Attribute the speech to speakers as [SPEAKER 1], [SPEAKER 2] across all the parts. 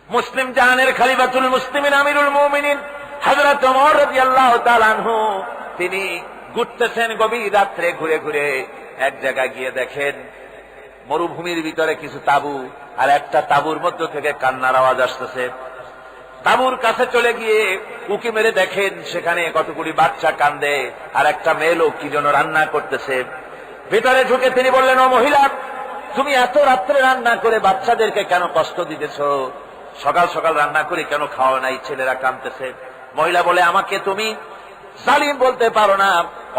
[SPEAKER 1] মুসলিম জাহানের খলিফাতুল মুসলিমিন আমিরুল মুমিনিন হযরত ওমর রাদিয়াল্লাহু তাআলা আনহু তিনি ঘুরতেছেন গভীর রাত্রে, ঘুরে ঘুরে এক জায়গায় গিয়ে দেখেন মরুভূমির ভিতরে কিছু তাঁবু, আর একটা তাঁবুর মধ্য থেকে কান্নার আওয়াজ আসতেছে। তাঁবুর কাছে চলে গিয়ে উকি মেরে দেখেন সেখানে কতগুলি বাচ্চা কান্দে, আর একটা মেয়ে লোক কি যেন রান্না করতেছে। ভিতরে ঢুকে তিনি বললেন, ও মহিলা, তুমি এত রাত্রে রান্না করে বাচ্চাদেরকে কেন কষ্ট দিতেছ? সকাল সকাল রান্না করে কেন খাওয়া নাই? ছেলেরা কাঁদতেছে। মহিলা বলে, আমাকে তুমি জালিম বলতে পারো না,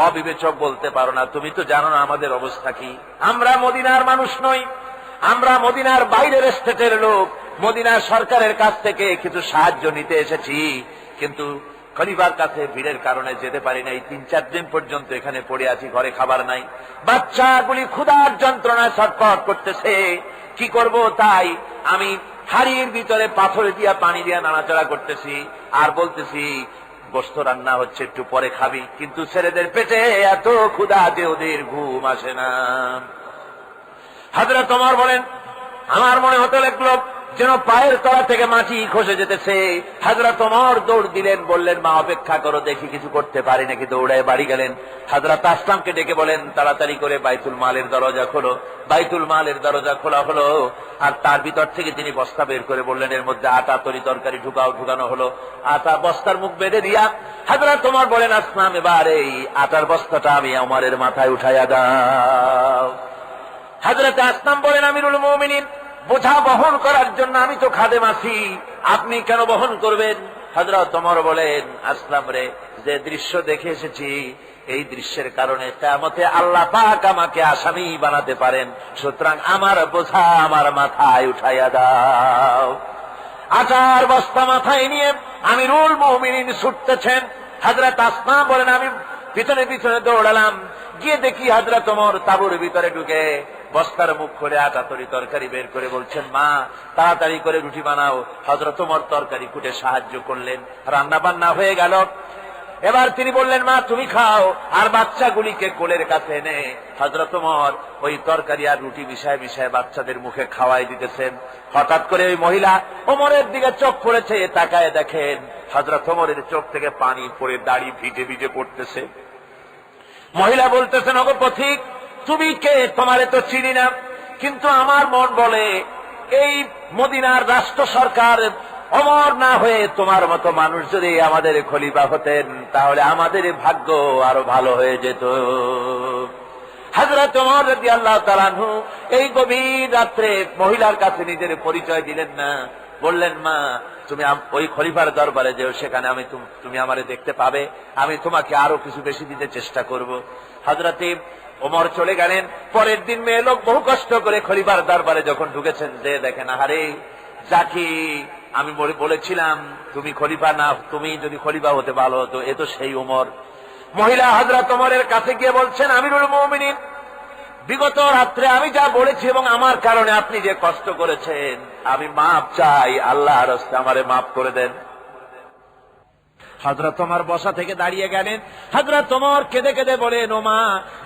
[SPEAKER 1] অবিবেচক বলতে পারো না, তুমি তো জানো না আমাদের অবস্থা কি। আমরা মদিনার মানুষ নই, আমরা মদিনার বাইরের স্টেটের লোক, মদিনার সরকারের কাছ থেকে কিছু সাহায্য নিতে এসেছি, কিন্তু খলিফার কাছে ভিড়ের কারণে যেতে পারি নাই। 3-4 দিন পর্যন্ত এখানে পড়ে আছি, ঘরে খাবার নাই, বাচ্চাগুলি ক্ষুধার যন্ত্রণায় ছটফট করতেছে, কি করব? তাই আমি হাড়ির ভিতরে পাথর দিয়া পানি দিয়া নাড়াচাড়া করতেছি আর বলতেছি গোশত রান্না হচ্ছে, একটু পরে খাবি। কিন্তু ছেলেদের পেটে এত ক্ষুধা যে ওদের ঘুম আসে না। হযরত ওমর বলেন, আমার মনে হতে লাগলো যেন পায়ের তলা থেকে মাটি খসে যেতেছে। হযরত ওমর দৌড় দিলেন, বললেন, মা অপেক্ষা করো, দেখি কিছু করতে পারি নাকি। দৌড়ায় বাড়ি গেলেন। হযরত আসলামকে ডেকে বলেন, তাড়াতাড়ি করে বাইতুল মালের দরজা খোলো। বাইতুল মালের দরজা খোলা হলো, আর তার ভিতর থেকে তিনি বস্তা বের করে বললেন, এর মধ্যে আটা তরি তরকারি ঢুকানো হলো। আটা বস্তার মুখ বেঁধে দিয়া হযরত ওমর বলেন, আসলাম, এবার এই আটার বস্তাটা আমি ওমরের মাথায় উঠাইয়া দাও। হযরত আসলাম বলেন, আমিরুল মুমিনিন, বোঝা বহন করার জন্য আমি তো খাদেম আছি, আপনি কেন বহন করবেন? হযরত ওমর বলেন, আসলাম রে, যে দৃশ্য দেখে এসেছি এই দৃশ্যের কারণে কিয়ামতে আল্লাহ পাক আমাকে আসামি বানাতে পারেন, সুতরাং আমার বোঝা আমার মাথায় উঠাইয়া দাও। আটার বস্তা মাথায় নিয়ে আমিরুল মুমিনিন ছুটতেছেন। হযরত আসলাম বলেন, আমি পিছনে পিছনে দৌড়ালাম, গিয়ে দেখি হযরত ওমর তাঁবুর ভিতরে ঢুকে বস্তার মুখ খুলে আটা তরি তরকারি বের করে বলছেন, মা তাড়াতাড়ি করে রুটি বানাও। হযরত ওমর তরকারি কুটে সাহায্য করলেন, রান্না বান্না হয়ে গেল। এবার তিনি বললেন, মা তুমি খাও, আর বাচ্চাগুলিকে কোলের কাছে এনে হযরত ওমর ওই তরকারি আর রুটি মিশায় মিশায় বাচ্চাদের মুখে খাওয়াই দিতেছেন। হঠাৎ করে ওই মহিলা ওমরের দিকে চোখ পড়েছে, তাকায় দেখেন হযরত ওমরের চোখ থেকে পানি পড়ে দাড়ি ভিজে ভিজে পড়তেছে। মহিলা বলতেছেন, ওগো পথিক, তুমি কে? তোমারে তো চিনি না, কিন্তু আমার মন বলে এই মদিনার রাষ্ট্র সরকার ওমর না হয়ে তোমার মতো মানুষ যদি আমাদের খলিফা হতেন, তাহলে আমাদের ভাগ্য আরো ভালো হয়ে যেত। হযরত ওমর রাদিয়াল্লাহু তাআলা আনহু এই গভীর রাত্রে মহিলার কাছে নিজের পরিচয় দিলেন না, বললেন, মা তুমি ওই খলিফার দরবারে যেও, সেখানে তুমি আমারে দেখতে পাবে, আমি তোমাকে আরো কিছু বেশি দিতে চেষ্টা করব। হযরত ওমর চলে গেলেন। পরের দিন মেয়ে লোক বহু কষ্ট করে খলিফার দরবারে যখন ঢুকেছেন, যে দেখেন, আহারে যাকে আমি বলেছিলাম তুমি খলিফা না, তুমি যদি খলিফা হতে ভালো হতো, এ তো সেই ওমর। মহিলা হযরত ওমরের কাছে গিয়ে বলছেন, আমিরুল মুমিনিন, বিগত রাত্রে আমি যা বলেছি এবং আমার কারণে আপনি যে কষ্ট করেছেন, আমি মাপ চাই, আল্লাহর রাস্তায় আমারে মাফ করে দেন। হযরত ওমর বসা থেকে দাঁড়িয়ে গেলেন। হযরত ওমর কেঁদে কেঁদে বলেন, ও মা,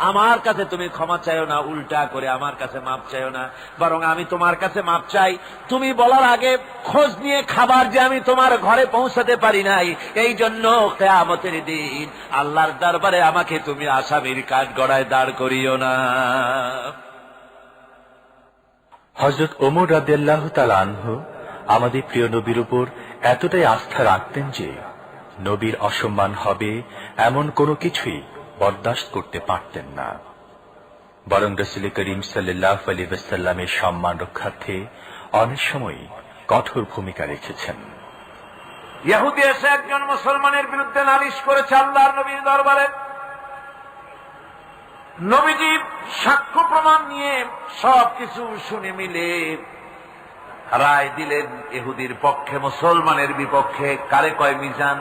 [SPEAKER 1] আমার কাছে তুমি ক্ষমা চাইও না, উল্টা করে আমার কাছে মাপ চাইও না, বরং আমি তোমার কাছে মাপ চাই। তুমি বলার আগে খোঁজ নিয়ে খাবার যে আমি তোমার ঘরে পৌঁছাতে পারি নাই, এই জন্য কিয়ামতের দিন আল্লাহর দরবারে আমাকে তুমি আসামির কাঠগড়ায় দাঁড় করিও না।
[SPEAKER 2] হযরত ওমর রাদিয়াল্লাহু তাআলা আনহু আমাদের প্রিয় নবীর উপর এতটাই আস্থা রাখতেন যে নবীর অসম্মান হবে এমন কোনো কিছুই বরদাস্ত করতে পারতেন না, বরং রাসূল করিম সাল্লাল্লাহু আলাইহি ওয়াসাল্লামের সম্মান রক্ষার্থে অনেক সময় কঠোর ভূমিকা রেখেছেন।
[SPEAKER 1] ইহুদি এসে একজন মুসলমানের বিরুদ্ধে নালিশ করেছে আল্লাহর নবীর দরবারে। নবীজি সাক্ষ্য প্রমাণ নিয়ে সবকিছু শুনে মিলে রায় দিলেন ইহুদির পক্ষে, মুসলমানের বিপক্ষে। কারে কয় মিজান?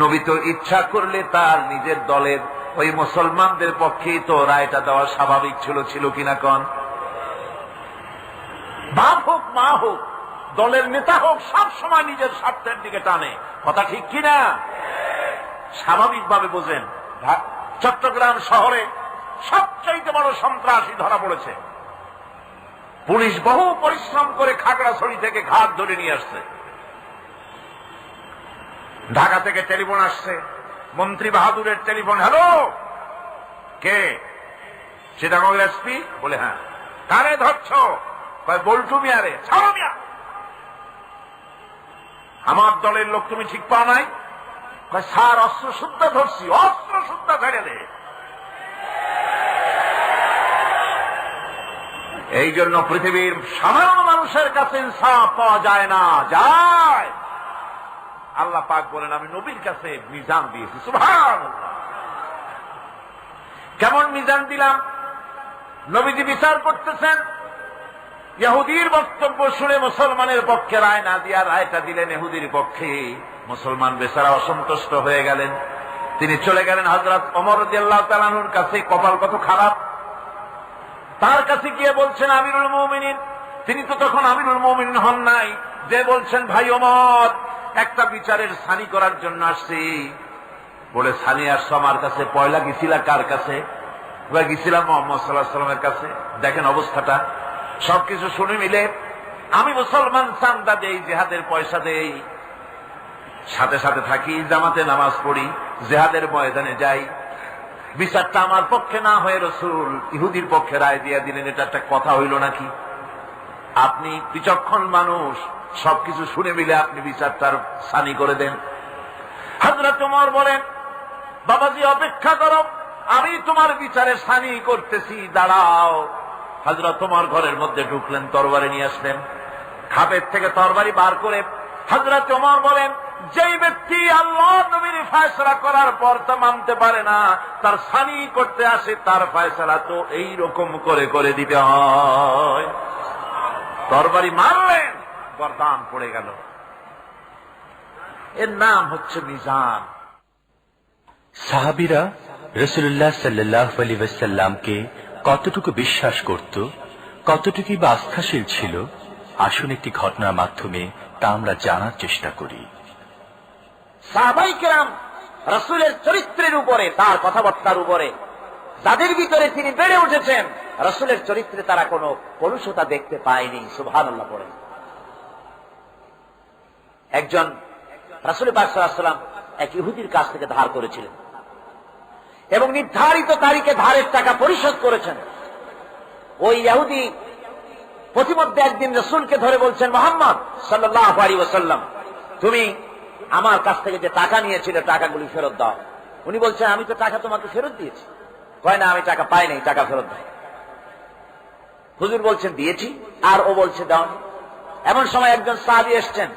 [SPEAKER 1] নবী তো ইচ্ছা করলে তার নিজের দলের ওই মুসলমানদের পক্ষেই তো রায়টা দেওয়া স্বাভাবিক ছিল কিনা কন? বাপ হোক মা হোক, দলের নেতা হোক, সব সময় নিজের স্বার্থের দিকে টানে, কথা ঠিক কিনা? স্বাভাবিকভাবে বোঝেন, চট্টগ্রাম শহরে সবচাইতে বড় সন্ত্রাসী ধরা পড়েছে। পুলিশ বহু পরিশ্রম করে খাগড়াছড়ি থেকে ঘাট ধরে নিয়ে আসছে। ঢাকা থেকে টেলিফোন আসছে, মন্ত্রী বাহাদুরের টেলিফোন। হ্যালো, কে? সীতাকুণ্ড এসপি? বলে হ্যাঁ। কারে ধরছ? কয় বল্টু মিয়ারে। ছাড়ো মিয়া, আমার দলের লোক তুমি ঠিক পাও নাই? কয় স্যার অস্ত্র শুদ্ধা ধরছি। অস্ত্র শুদ্ধা ছেড়ে দে। এই জন্য পৃথিবীর সাধারণ মানুষের কাছে ইনসাফ পাওয়া যায় না। যায় আল্লাহ পাক বলেন, আমি নবীর কাছে মিজান দিয়েছি। সুবহানাল্লাহ। কেমন মিজান দিলাম? নবীজি বিচার করতেছেন, ইহুদির বক্তব্য শুনে মুসলমানের পক্ষে রায় না দিয়া রায়টা দিলেন ইহুদির পক্ষে। মুসলমান বেচারা অসন্তুষ্ট হয়ে গেলেন। তিনি চলে গেলেন হযরত ওমর রাদিয়াল্লাহু তাআলা আনহুর কাছে। কপাল কত খারাপ, তার কাছে গিয়ে বলছেন আমিরুল মুমিনিন। তিনি তো তখন আমিরুল মুমিনিন হন নাই। যে বলছেন, ভাই ওমর, একটা বিচারের সানি করার জন্য আসছি। বলে, সানি আসছো আমার কাছে? পয়লা গেছিলা কার কাছে? গেছিলাম মুহাম্মদ সাল্লাল্লাহু আলাইহি ওয়াসাল্লামের কাছে। দেখেন অবস্থাটা। সবকিছু শুনে মিলে আমি মুসলমান চান্দা দেই, জিহাদের পয়সা দেই, সাথে সাথে থাকি, জামাতে নামাজ পড়ি, জিহাদের ময়দানে যাই। বিচারটা আমার পক্ষে না হয়ে রাসূল ইহুদির পক্ষে রায় দিয়ে দিলেন। এটা একটা কথা হইল নাকি? আপনি বিচক্ষণ মানুষ, সবকিছু শুনে মিলে আপনি বিচারটার সানি করে দেন। হযরত ওমর বলেন, বাবাজি অপেক্ষা করো, আমি তোমার বিচারে সানি করতেছি, দাঁড়াও। হযরত ওমর ঘরের মধ্যে ঢুকলেন, তরবারি নিয়ে আসলেন। খাপের থেকে তরবারি বার করে হযরত ওমর বলেন, যেই ব্যক্তি আল্লাহ নবীর ফয়সালা করার পর তা মানতে পারে না, তার সানি করতে আসে, তার ফয়সালা তো এই রকম করে করে দিতে হয়। তরবারি মারলেন, গর্দান পড়ে গেল। এর নাম হচ্ছে মিজান।
[SPEAKER 2] সাহাবীরা রাসূলুল্লাহ সাল্লাল্লাহু আলাইহি ওয়াসাল্লামকে কতটুকু বিশ্বাস করত, কতটুকু বা আস্থাশীল ছিল, আসুন একটি ঘটনার মাধ্যমে তা আমরা জানার চেষ্টা করি।
[SPEAKER 1] সাহাবায়ে কেরাম রাসূলের চরিত্রের উপরে, তার কথাবার্তার উপরে, যাদের ভিতরে তিনি বেড়ে উঠেছেন, রাসূলের চরিত্রে তারা কোনো কলুষতা দেখতে পায়নি। সুবহানাল্লাহ পড়েন। একজন রাসূল পাক সাল্লাল্লাহু আলাইহি ওয়াসাল্লাম এক ইহুদির কাছ থেকে ধার করেছিলেন এবং নির্ধারিত তারিখে ধারের টাকা পরিশোধ করেছেন। ওই ইহুদি প্রতিমধ্যে একদিন রাসূলকে ধরে বলছেন, মুহাম্মদ সাল্লাল্লাহু আলাইহি ওয়াসাল্লাম, তুমি আমার কাছ থেকে যে টাকা নিয়েছিলে টাকাগুলি ফেরত দাও। উনি বলছেন, আমি তো টাকা তোমাকে ফেরত দিয়েছি। কয় না, আমি টাকা পাই নাই, টাকা ফেরত দাও। হুজুর বলছেন দিয়েছি, আর ও বলছে দাওনি। এমন সময় একজন সাহাবী এসছেন,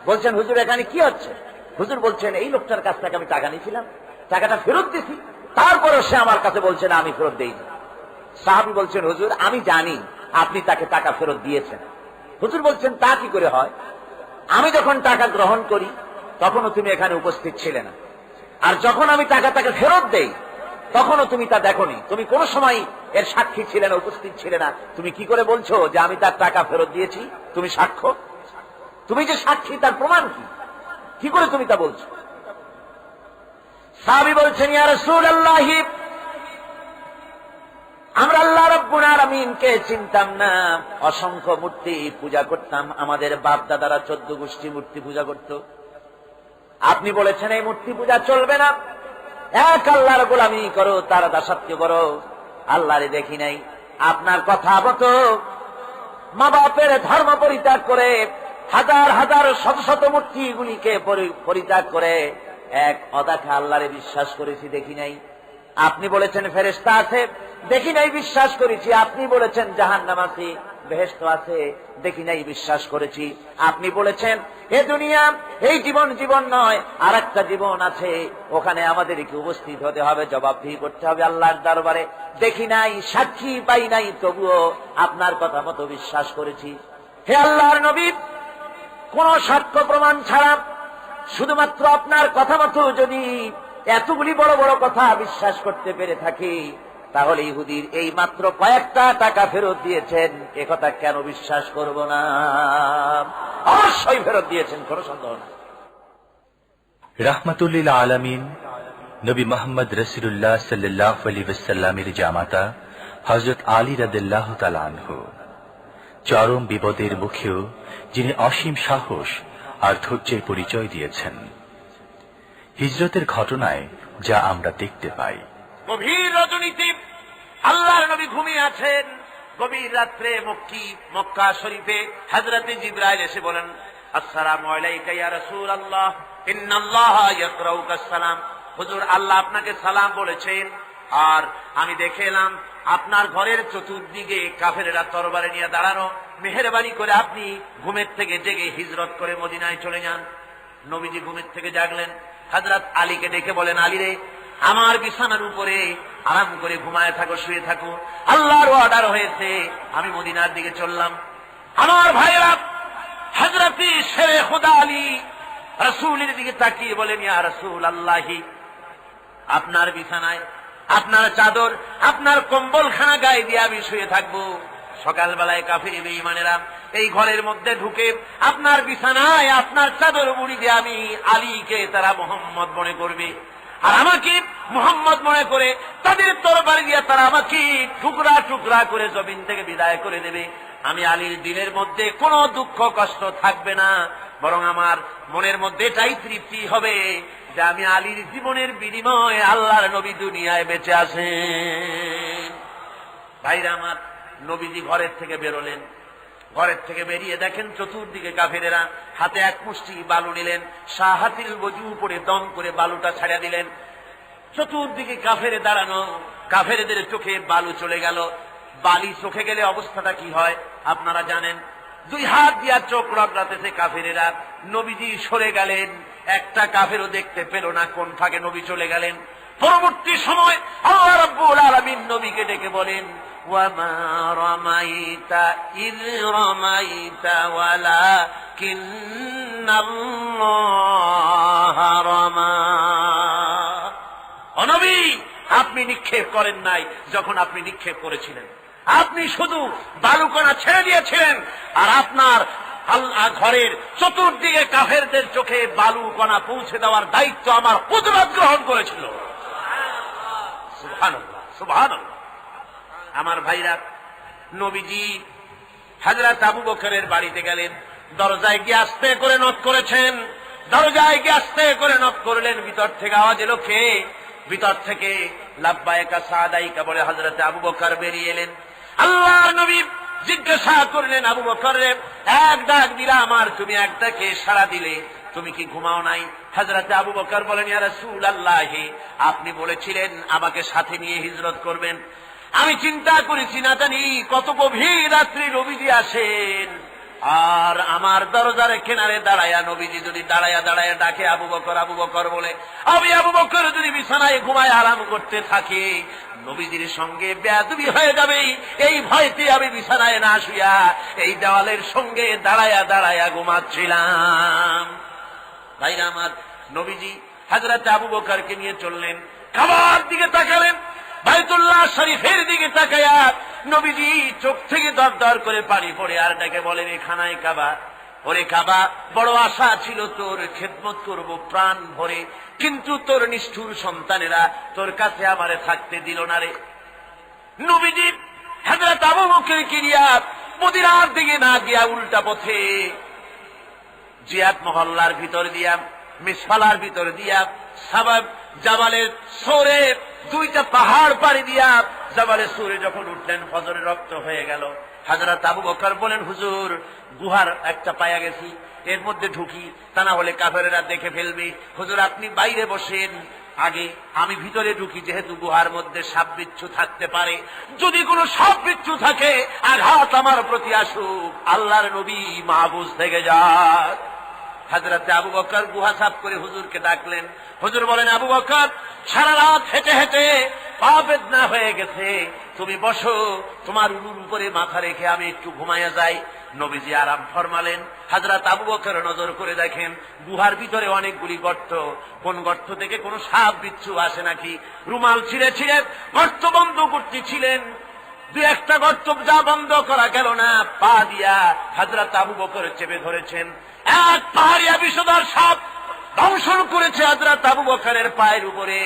[SPEAKER 1] বলছেন, হুজুর এখানে কি হচ্ছে? হুজুর বলছেন, এই লোকটার কাছ থেকে আমি টাকা নিয়েছিলাম, টাকাটা ফেরত দিয়েছি, তারপরে সে আমার কাছে বলছে না আমি ফেরত দেইনি। সাহাবী বলছেন, হুজুর আমি জানি আপনি তাকে টাকা ফেরত দিয়েছেন। হুজুর বলছেন, তা কি করে হয়? আমি যখন টাকা গ্রহণ করি তখনও তুমি এখানে উপস্থিত ছিলে না, আর যখন আমি টাকা তাকে ফেরত দেই তখনও তুমি তা দেখোনি, তুমি কোন সময় এর সাক্ষী ছিলে না, উপস্থিত ছিলে না। তুমি কি করে বলছো যে আমি তার টাকা ফেরত দিয়েছি? তুমি সাক্ষ্য, তুমি যে সাক্ষী তার প্রমাণ কি? কি করে তুমি তা বলছো? সাহাবী বলছেন, ইয়া রাসূলুল্লাহ, আমরা আল্লাহ রাব্বুল আলামিনকে চিনতাম না, অসংখ্য মূর্তি পূজা করতাম, আমাদের বাপ দাদারা 14 গোষ্ঠী মূর্তি পূজা করত। আপনি বলেছেন এই মূর্তি পূজা চলবে না, এক আল্লাহর গোলামি করো, তার দাসত্ব করো। আল্লাহরে দেখি নাই, আপনার কথা মতো মা বাপের ধর্ম পরিত্যাগ করে, হাজার হাজার শত শত মূর্তিগুলিকে পরিত্যাগ করে এক অদেখা আল্লাহরে বিশ্বাস করেছি, দেখি নাই। আপনি বলেছেন ফেরেশতা আছে, দেখি নাই, বিশ্বাস করেছি। আপনি বলেছেন জাহান্নাম আছে, বেহেশত আছে, দেখি নাই, বিশ্বাস করেছি। আপনি বলেছেন এ দুনিয়া এই জীবন জীবন নয়, আর একটা জীবন আছে, ওখানে আমাদেরকে উপস্থিত হতে হবে, জবাবদিহি করতে হবে আল্লাহর দরবারে। দেখি নাই, সাক্ষী পাই নাই, তবুও আপনার কথা মতো বিশ্বাস করেছি। হে আল্লাহর নবী, কোন সাক্ষ্য প্রমাণ ছাড়া শুধুমাত্র আপনার কথা মতো যদি এতগুলি বড় বড় কথা বিশ্বাস করতে পেরে থাকি, তাহলে ইহুদির এই মাত্র কয়েকটা টাকা ফেরত দিয়েছেন, একথা কেন বিশ্বাস করব না? অবশ্যই ফেরত দিয়েছেন, কোনো সন্দেহ না।
[SPEAKER 2] রাহমাতুল লিল আলামিন নবী মুহাম্মদ রাসূলুল্লাহ সাল্লাল্লাহু আলাইহি ওয়াসাল্লামের জামাতা হযরত আলী রাদিয়াল্লাহু তাআলা আনহু, চরম বিপদের মুখেও যিনি অসীম সাহস আর ধৈর্যের পরিচয় দিয়েছেন। হিজরতের ঘটনায় যা আমরা দেখতে পাই,
[SPEAKER 1] গভীর রজনীতে আল্লাহর নবী ঘুমিয়ে আছেন। গভীর রাত্রে মক্কা শরীফে হযরতে জিবরাইল এসে বলেন, আসসালামু আলাইকা ইয়া রাসূলুল্লাহ, ইন্নাল্লাহা ইয়াকরাউকা সালাম। হুজুর, আল্লাহ আপনাকে সালাম বলেছেন। আর আমি দেখে এলাম আপনার ঘরের চতুর্দিকে কাফেরেরা তরবারি নিয়ে দাঁড়ানো। মেহেরবানি করে আপনি ঘুমের থেকে জেগে হিজরত করে মদিনায় চলে যান। নবীজি ঘুমের থেকে জাগলেন, হযরত আলীকে ডেকে বলেন, আলী রে, আমার বিছানার উপরে আরাম করে ঘুমায় থাকো, শুয়ে থাকো। আল্লাহর অর্ডার হয়েছে, আমি মদিনার দিকে চললাম। আমার ভাইরা, হযরতে শেরে খোদা আলী রাসূলের দিকে তাকিয়ে বলেন, ইয়া রাসূলুল্লাহি, আপনার বিছানায় আপনার চাদর, আপনার কম্বলখানা গায়ে দিয়ে আমি শুয়ে থাকবো। সকালবেলায় কাফির বেঈমানেরা এই ঘরের মধ্যে ঢুকে আপনার বিছানায় আপনার চাদর মুড়ি দিয়ে আমি আলীকে তারা মুহাম্মদ মনে করবে, আর আমাকে মুহাম্মদ মনে করে তাদের তরবারি দিয়ে তারা আমাকে টুকরা টুকরা করে জমিন থেকে বিদায় করে দেবে। আমি আলীর দিলের মধ্যে কোনো দুঃখ কষ্ট থাকবে না, বরং আমার মনের মধ্যে এটাই তৃপ্তি হবে যে আমি আলীর জীবনের বিনিময়ে আল্লাহর নবী দুনিয়ায় বেঁচে আছেন। ভাইরা আমার, নবীজি ঘরের থেকে বেরোলেন। ঘরের থেকে বেরিয়ে দেখেন চতুর্দিকে কাফেরেরা হাতে এক মুষ্টি বালু নিলেন, শাহাতিল ওযু উপরে দম করে বালুটা ছাড়িয়ে দিলেন। চতুর্দিকে কাফেরে দাঁড়ানো, কাফেরদের চোখে বালু চলে গেল। বালি চোখে গেলে অবস্থাটা কি হয় আপনারা জানেন। দুই হাত দিয়া চোখ রগড়াতেছে কাফেরেরা। নবীজি সরে গেলেন, একটা কাফেরও দেখতে পেল না কোন ফাঁকে নবী চলে গেলেন। পরবর্তী সময় আল্লাহ রাব্বুল আলামিন নবীকে ডেকে বলেন, ওয়ামা রামাইতা ইয রামাইতা ওয়ালাকিন্নাল্লাহা রামা। ও নবী, আপনি নিক্ষেপ করেন নাই যখন আপনি নিক্ষেপ করেছিলেন, আপনি শুধু বালুকণা ছেড়ে দিয়েছিলেন, আর আপনার আল্লাহ ঘরের চতুর্দিকে কাফেরদের চোখে বালুকণা পৌঁছে দেওয়ার দায়িত্ব আমার কুদরত গ্রহণ করেছিল। সুবহানাল্লাহ, সুবহানাল্লাহ। আমার ভাইরা, নবীজি হযরত আবু বকরের বাড়িতে গেলেন। দরজায় গিয়ে আস্তে করে নক করেছেন। দরজায় গিয়ে আস্তে করে নক করলেন। ভিতর থেকে আওয়াজ এলো, কে? ভিতর থেকে লাব্বাইকা সাদাইকা বলে হযরত আবু বকর বেরিয়ে এলেন। আল্লাহর নবী জিজ্ঞাসা করলেন, আবু বকর রে, এক ডাক দিলাম আর তুমি এক ডাকে সাড়া দিলে, তুমি কি ঘুমাও নাই? হযরত আবু বকর বলেন, ইয়া রাসূলুল্লাহ, আপনি বলেছিলেন আমাকে সাথে নিয়ে হিজরত করবেন। আমি চিন্তা করেছি না জানি কত গভীর রাত্রি নবীজি আসেন, আর আমার দরজার কিনারে দাঁড়ায়া নবীজি যদি দাঁড়ায়া দাঁড়ায়া ডাকে আবু বকর আবু বকর বলে, আমি আবু বকর যদি বিছানায় ঘুমায় আরাম করতে থাকি, নবীজির সঙ্গে বেয়াদবি হয়ে যাবে। এই ভয়তে আমি বিছানায় না শুয়া এই দেওয়ালের সঙ্গে দাঁড়ায়া দাঁড়ায়া ঘুমাচ্ছিলাম। ভাইরা আমার, নবীজি হযরত আবু বকরকে নিয়ে চললেন। কাবার দিকে তাকালেন, বাইতুল্লাহ শরীফের দিকে তাকায়া নবীজি চোখ থেকে দর দর করে পানি পড়ে আর ডেকে বলেন, এ খানায় কাবা, ওরে কাবা, বড় আশা ছিল তোর খেদমত করব প্রাণ ভরে, কিন্তু তোর নিষ্ঠুর সন্তানেরা তোর কাছে আমারে থাকতে দিল না রে। নবীজি হযরত আবু বকরকে নিয়ে মদিনার দিকে না গিয়া উল্টা পথে জিয়াদ মহল্লার ভিতর দিয়া, মিসফালার ভিতর দিয়া, সাবাব জাবালের সরে দুইটা পাহাড় পাড়ি দিয়া জাবালের সরে যখন উঠলেন, ফজরের রক্ত হয়ে গেল। হযরত আবু বকর বলেন, হুজুর, গুহার একটা পায়া গেছি, এর মধ্যে ঢুকি, তা না হলে কাফেরেরা দেখে ফেলবে। হুজুর, আপনি বাইরে বসেন, আগে আমি ভিতরে ঢুকি, যেহেতু গুহার মধ্যে সাপ বিচ্ছু থাকতে পারে, যদি কোনো সাপ বিচ্ছু থাকে আঘাত আমার প্রতি আসুক, আল্লাহর নবী মাহফুজ থেকে যাক। হযরত আবু বকর গুহা সাফ করে হুজুরকে ডাকলেন। হুজুর বলেন, আবু বকর, সারা রাত হেঁটে হেঁটে পা বেদনা হয়ে গেছে, তুমি বসো, তোমার উলুর উপরে মাথা রেখে আমি একটু ঘুমাইয়া যাই। নবীজি আরাম ফরমালেন। হযরত আবু বকর নজর করে দেখেন গুহার ভিতরে অনেকগুলি গর্ত, কোন গর্ত থেকে কোনো সাপ বিচ্ছু আসে নাকি। রুমাল ছিঁড়ে ছিঁড়ে গর্ত বন্ধ করতেছিলেন। দু একটা গর্ত যা বন্ধ করা গেল না, পা দিয়া হযরত আবু বকর চেপে ধরেছেন। এক পাহাড়িয়া বিষধর সাপ দংশন করেছে হযরত আবু বকরের পায়ের উপরে।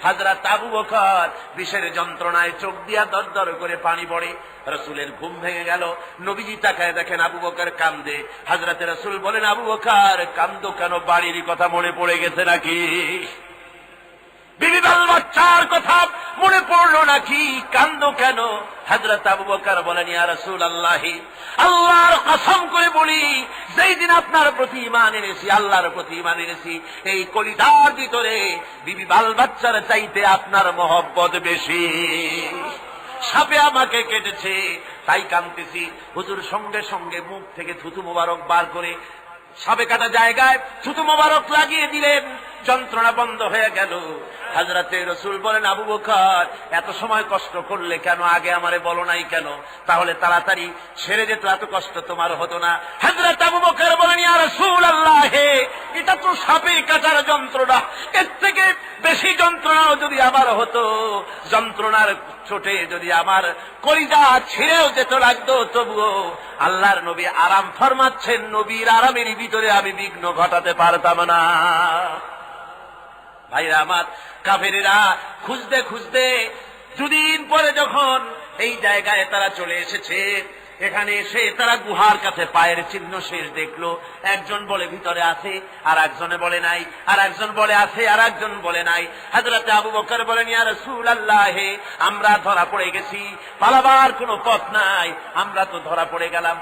[SPEAKER 1] হযরত আবু বকর বিষের যন্ত্রণায় চোখ দিয়া দরদর করে পানি পড়ে। রাসূলের ঘুম ভেঙে গেল। নবীজি তাকায় দেখেন আবু বকর কান্দে। হযরত রাসূল বলেন, আবু বকর কান্দো কেন? বাড়ির কথা মনে পড়ে গেছে নাকি? বিবি বাল বাচ্চার কথা মনে পড়লো নাকি? কান্দো কেন? হযরত আবু বকর বলেন, ইয়া রাসূলুল্লাহ, আল্লাহর কসম করে বলি, যেই দিন আপনার প্রতি ঈমান এনেছি, আল্লাহর প্রতি ঈমান এনেছি, এই কলিজার ভিতরে বিবি বাল বাচ্চার চাইতে আপনার মহব্বত বেশি। সাপে আমাকে কেটেছে, তাই কাঁদতেছি। হুজুর সঙ্গে সঙ্গে মুখ থেকে থুতু মোবারক বার করে সাপে কাটা জায়গায় থুতু মোবারক লাগিয়ে দিলেন। যন্ত্রণা বন্ধ হয়ে গেল। হযরতে রাসূল বলেন, আবু বকর এত সময় কষ্ট করলে কেন? আগে আমারে বলো নাই কেন? তাহলে তাড়াতাড়ি সেরে যেত, এত কষ্ট তোমার হতো না। হযরত আবু বকর বলেন, ইয়া রাসূলুল্লাহ, এটা তো সাপে কাটার যন্ত্রণা, এর থেকে বেশি যন্ত্রণাও যদি আমার হতো, যন্ত্রণার চোটে যদি আমার কলিজা ছিঁড়েও যেত লাগতো, তবুও আল্লাহর নবী আরাম ফরমাচ্ছেন, নবীর আরামের ভিতরে আমি বিঘ্ন ঘটাতে পারতাম না। ভাইরা আমার, কাফেরেরা খুঁজতে খুঁজতে দুদিন পরে যখন এই জায়গায় তারা চলে এসেছে, এখানে এসে তারা গুহার কাছে পায়ের চিহ্ন শেষ দেখলো। একজন বলে ভিতরে আছে, আর একজনে বলে নাই, আর একজন বলে আছে, আর একজন বলে নাই। হযরত আবু বকর বলেন, ইয়া রাসূলুল্লাহ, আমরা ধরা পড়ে গেছি, পালাবার কোনো পথ নাই, আমরা তো ধরা পড়ে গেলাম।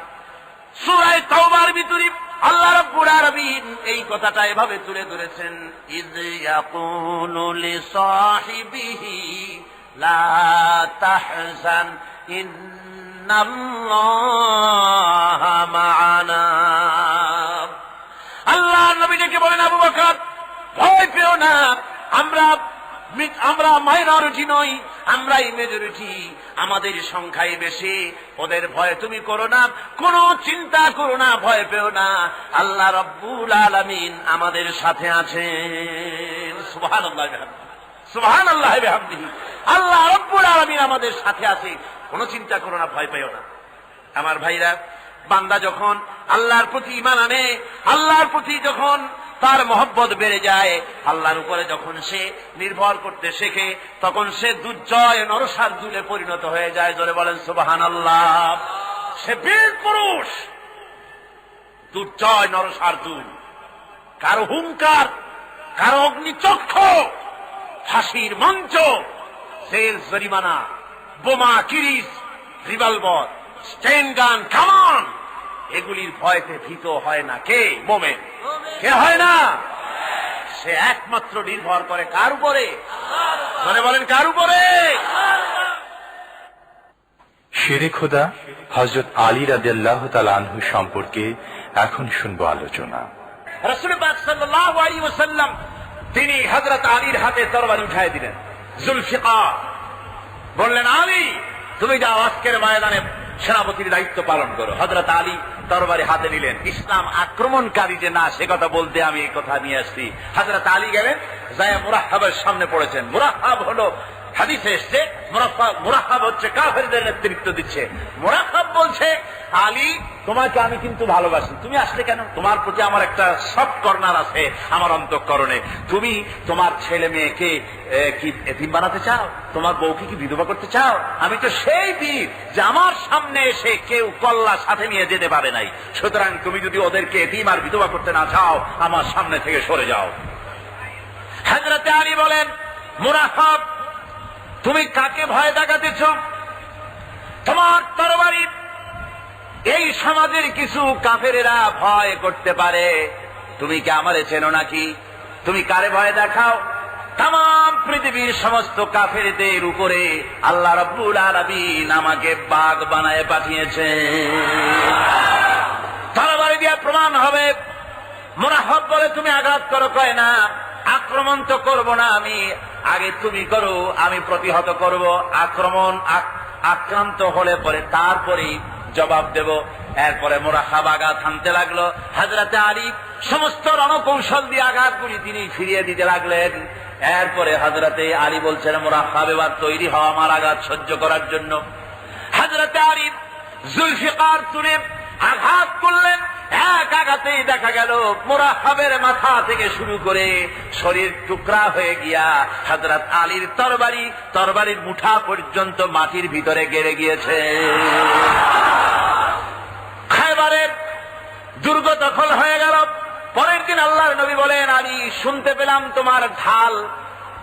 [SPEAKER 1] সূরা তাওবার ভিতরে আল্লাহ রাব্বুল আলামিন এই কথাটা এভাবে তুলে ধরেছেন, ইয ইয়াকুলু লিসাহিবিহি লা তাহজান ইন্নাল্লাহা মা'ানা। আল্লাহ নবীকে বলেন, আবু বকর ভয় পেও না, আমরা মাইনরিটি নই, আমরাই মেজরিটি, আমাদের সংখ্যাই বেশি, ওদের ভয় তুমি করো না, কোনো চিন্তা করো না, ভয় পেও না, আল্লাহ রাব্বুল আলামিন আমাদের সাথে আছেন। সুবহানাল্লাহ, সুবহানাল্লাহ বিহামদিহি। আল্লাহ রাব্বুল আলামিন আমাদের সাথে আছে, কোনো চিন্তা করো না, ভয় পেও না। আমার ভাইরা, বান্দা যখন আল্লাহর প্রতি ঈমান আনে, আল্লাহর প্রতি যখন তার মহব্বত বেড়ে যায়, আল্লাহর উপরে যখন সে নির্ভর করতে শেখে, তখন সে দুর্জয় নরসার্দুলে পরিণত হয়ে যায়। জোরে বলেন সুবহানাল্লাহ। সে বীর পুরুষ, দুর্জয় নরসার্দুল। কারো হুঙ্কার, কারো অগ্নিচক্ষু, ফাঁসির মঞ্চ, জেল জরিমানা, বোমা, কিরিচ, রিভলভার, স্টেন গান, কামান, এগুলির ভয়তে ভীত হয় না কে? মুমিন। কে হয় না? সে একমাত্র নির্ভর করে কার উপরে? মানে বলেন কার উপরে?
[SPEAKER 2] শেরে খোদা হযরত আলী রাদিয়াল্লাহু তাআলা আনহু সম্পর্কে এখন শুনবো আলোচনা।
[SPEAKER 1] রাসূল পাক সাল্লাল্লাহু আলাইহি ওয়াসাল্লাম তিনি হযরত আলীর হাতে তরবারি উঠায় দিলেন। জুলফিকার বললেন, আলী তুমি যাও, আজকের ময়দানে সেনাপতির দায়িত্ব পালন করো। হযরত আলী তরবারি হাতে নিলেন। ইসলাম আক্রমণকারী যে না, সে কথা বলতে আমি এই কথা নিয়ে আসছি। হযরত আলী গেলেন, যায় মুরাহহাবের সামনে পড়েছেন। মুরাহহাব হলো, হাদিসে এসেছে, মুরাহহাব হচ্ছে কাফেরদের নেতৃত্ব দিচ্ছে। মুরাহহাব বলছে, আলী তোমাকে আমি কিন্তু ভালোবাসি, তুমি আসলে কেন? তোমার প্রতি আমার একটা সফট কর্নার আছে আমার অন্তঃকরণে। তুমি তোমার ছেলে মেয়েকে কি এতিম বানাতে চাও? তোমার বউকে কি বিধবা করতে চাও? আমি তো সেই বীর যে আমার সামনে এসে কেউ কল্লা সাথে নিয়ে যেতে পারে নাই। সুতরাং তুমি যদি ওদেরকে এতিম আর বিধবা করতে না চাও, আমার সামনে থেকে সরে যাও। হযরত আলী বলেন, মুরাহহাব তুমি কাকে ভয় দেখাতেছ? তোমার তরবারি এই সমাজের কিছু কাফেরেরা ভয় করতে পারে, তুমি কি আমারে চেনো নাকি? তুমি কারে ভয় দেখাও? তাম পৃথিবীর সমস্ত কাফেরদের উপরে আল্লাহ রাব্বুল আলামিন আমাকে বাগ বানায় পাঠিয়েছেন। তরবারি দিয়ে প্রমাণ হবে। মুরাহহাব বলে, তুমি আঘাত করো। কয় না, আক্রমণ তো করবো না আমি, আগে তুমি করো, আমি প্রতিহত করব। আক্রান্ত হলে পরে তারপরে জবাব দেব। এরপরে মুরাহহাব আঘাত হানতে লাগলো। হযরতে আলী সমস্ত রণকৌশল দিয়ে আঘাতগুলি তিনি ফিরিয়ে দিতে লাগলেন। এরপরে হযরতে আলী বলছেন, মুরাহহাব এবার তৈরি হও আমার আঘাত সহ্য করার জন্য। হযরতে আলী জুলফিকার তুলে আঘাত করলেন। এক আঘাতেই দেখা গেল মুরাহহাবের মাথা থেকে শুরু করে শরীর টুকরা হয়ে গিয়া হযরত আলীর তরবারির মুঠা পর্যন্ত মাটির ভিতরে গেড়ে গিয়েছে। খায়বারের দুর্গ দখল হয়ে গেল। পরের দিন আল্লাহর নবী বলেন, আলী শুনতে পেলাম তোমার ঢাল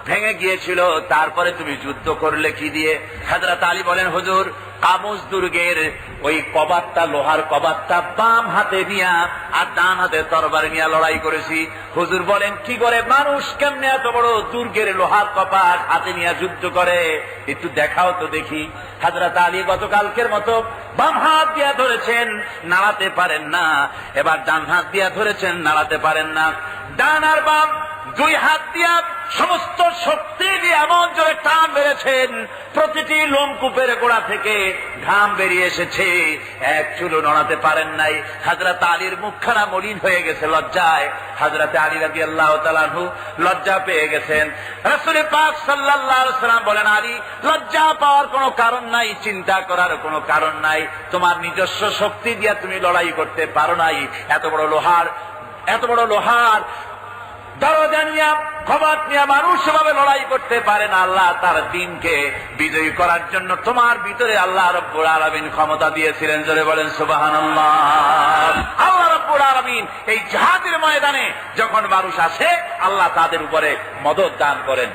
[SPEAKER 1] ভেঙে গিয়েছিল, তারপরে তুমি যুদ্ধ করলে কি দিয়ে? হযরত আলী বলেন, হুজুর কামুজ দুর্গের ওই কবাটটা, লোহার কবাটটা বাম হাতে নিয়া আর ডান হাতে তরবারি নিয়ে লড়াই করেছি। হুজুর বলেন, কি করে মানুষ কেমনে এত বড় দুর্গের লোহার কপাট হাতে নিয়ে যুদ্ধ করে? একটু দেখাও তো দেখি। হযরত আলী গতকালকের মতো বাম হাত দিয়া ধরেছেন, নাড়াতে পারেন না। এবার ডান হাত দিয়া ধরেছেন, নাড়াতে পারেন না। ডান আর বাম দুই হাত দিয়া সমস্ত শক্তি দিয়ে এমন জোরে টান মেরেছেন, প্রতিটি লোমকূপের গোড়া থেকে ঘাম বেরিয়ে এসেছে, এক চুলও নড়াতে পারেন নাই। হযরত আলীর মুখখানা মলিন হয়ে গেছে লজ্জায়। হযরত আলী রাদিয়াল্লাহু তাআলা আনহু লজ্জা পেয়ে গেছেন। রাসূল পাক সাল্লাল্লাহু আলাইহি ওয়াসাল্লাম বলেন, আলী লজ্জা পাওয়ার কোনো কারণ নাই, চিন্তা করার কোনো কারণ নাই। তোমার নিজস্ব শক্তি দিয়ে তুমি লড়াই করতে পারো নাই। এত বড় লোহার দরজা নিয়ে, কবাট নিয়ে মানুষ এভাবে লড়াই করতে পারে না। আল্লাহ তার দ্বীনকে বিজয়ী করার জন্য তোমার ভিতরে আল্লাহ রব্বুল আলামিন ক্ষমতা দিয়েছিলেন। জোরে বলেন সুবহানাল্লাহ। আল্লাহ রব্বুল আলামিন এই জিহাদের ময়দানে যখন মানুষ আসে, আল্লাহ তাদের উপরে মদদ দান করেন।